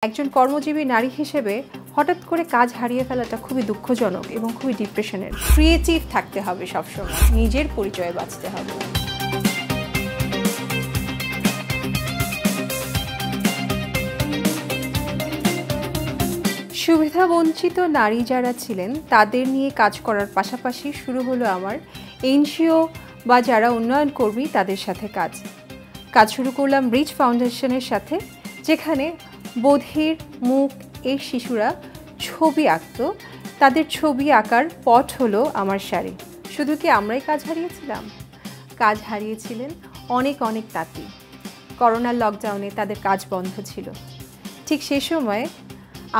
একজন কর্মজীবী নারী হিসেবে হঠাৎ করে কাজ হারিয়ে ফেলাটা খুবই দুঃখজনক এবং খুবই ডিপ্রেশনের। ক্রিয়েটিভ থাকতে হবে সবসময়, নিজের পরিচয়ে বাঁচতে হবে। সুবিধাবঞ্চিত নারী যারা ছিলেন তাদের নিয়ে কাজ করার পাশাপাশি শুরু হলো আমার এনজিও বা যারা উন্নয়ন কর্মী তাদের সাথে কাজ শুরু করলাম রিচ ফাউন্ডেশনের সাথে, যেখানে বধির মুখ এই শিশুরা ছবি আঁকত। তাদের ছবি আঁকার পট হলো আমার শাড়ি। শুধু কি আমরাই কাজ হারিয়েছিলাম? কাজ হারিয়েছিলেন অনেক অনেক তাঁতি। করোনার লকডাউনে তাদের কাজ বন্ধ ছিল। ঠিক সেই সময়ে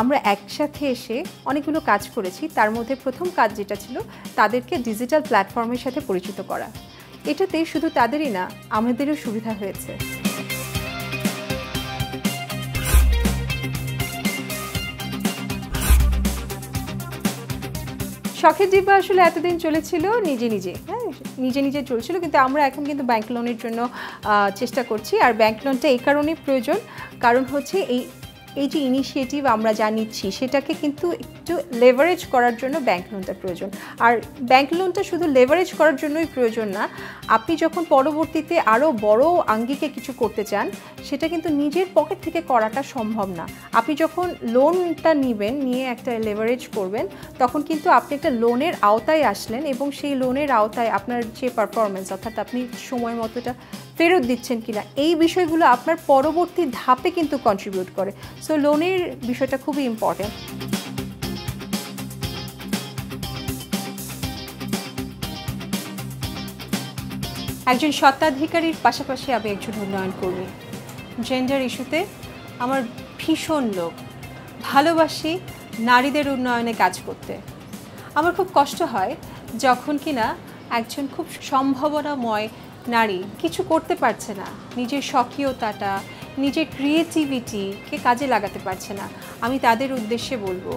আমরা একসাথে এসে অনেকগুলো কাজ করেছি। তার মধ্যে প্রথম কাজ যেটা ছিল তাদেরকে ডিজিটাল প্ল্যাটফর্মের সাথে পরিচিত করা। এটাতে শুধু তাদেরই না, আমাদেরও সুবিধা হয়েছে। শখের ডিব্বা আসলে এতদিন চলেছিল নিজে নিজে চলছিল, কিন্তু আমরা এখন কিন্তু ব্যাংক লোনের জন্য চেষ্টা করছি। আর ব্যাংক লোনটা এই কারণেই প্রয়োজন, কারণ হচ্ছে এই যে ইনিশিয়েটিভ আমরা যা নিচ্ছি সেটাকে কিন্তু একটু লেভারেজ করার জন্য ব্যাংক লোনটা প্রয়োজন। আর ব্যাংক লোনটা শুধু লেভারেজ করার জন্যই প্রয়োজন না, আপনি যখন পরবর্তীতে আরও বড় আঙ্গিকে কিছু করতে চান সেটা কিন্তু নিজের পকেট থেকে করাটা সম্ভব না। আপনি যখন লোনটা নেবেন, নিয়ে একটা লেভারেজ করবেন, তখন কিন্তু আপনি একটা লোনের আওতায় আসলেন এবং সেই লোনের আওতায় আপনার যে পারফরমেন্স, অর্থাৎ আপনি সময় মতো এটা ফেরত দিচ্ছেন কিনা, এই বিষয়গুলো আপনার পরবর্তী ধাপে কিন্তু কন্ট্রিবিউট করে। সো লোনের বিষয়টা খুবই ইম্পর্টেন্ট। একজন স্বত্বাধিকারীর পাশাপাশি আমি একজন উন্নয়ন কর্মী। জেন্ডার ইস্যুতে আমার ভীষণ লোভ, ভালোবাসি নারীদের উন্নয়নে কাজ করতে। আমার খুব কষ্ট হয় যখন কিনা একজন খুব সম্ভাবনাময় নারী কিছু করতে পারছে না, নিজের স্বকীয়তাটা, নিজের ক্রিয়েটিভিটিকে কাজে লাগাতে পারছে না। আমি তাদের উদ্দেশ্যে বলবো,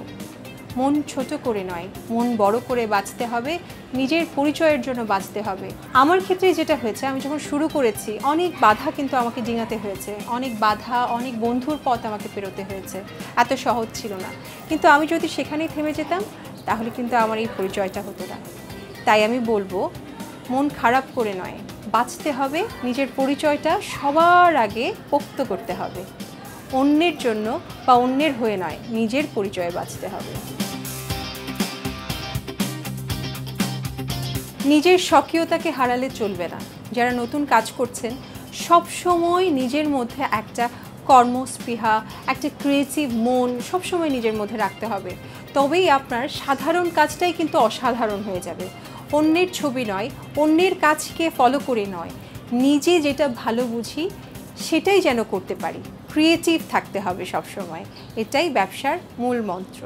মন ছোট করে নয়, মন বড় করে বাঁচতে হবে, নিজের পরিচয়ের জন্য বাঁচতে হবে। আমার ক্ষেত্রে যেটা হয়েছে, আমি যখন শুরু করেছি অনেক বাধা কিন্তু আমাকে ডিঙাতে হয়েছে, অনেক বাধা, অনেক বন্ধুর পথ আমাকে পেরোতে হয়েছে। এত সহজ ছিল না, কিন্তু আমি যদি সেখানেই থেমে যেতাম তাহলে কিন্তু আমার এই পরিচয়টা হতো না। তাই আমি বলবো, মন খারাপ করে নয়, বাঁচতে হবে, নিজের পরিচয়টা সবার আগে পোক্ত করতে হবে। অন্যের জন্য বা অন্যের হয়ে নয়, নিজের পরিচয়ে বাঁচতে হবে। নিজের স্বকীয়তাকে হারালে চলবে না। যারা নতুন কাজ করছেন, সব সময় নিজের মধ্যে একটা কর্মস্পৃহা, একটা ক্রিয়েটিভ মন সবসময় নিজের মধ্যে রাখতে হবে। তবেই আপনার সাধারণ কাজটাই কিন্তু অসাধারণ হয়ে যাবে। অন্যের ছবি নয়, অন্যের কাজকে ফলো করে নয়, নিজে যেটা ভালো বুঝি সেটাই যেন করতে পারি। ক্রিয়েটিভ থাকতে হবে সবসময়, এটাই ব্যবসার মূল মন্ত্র।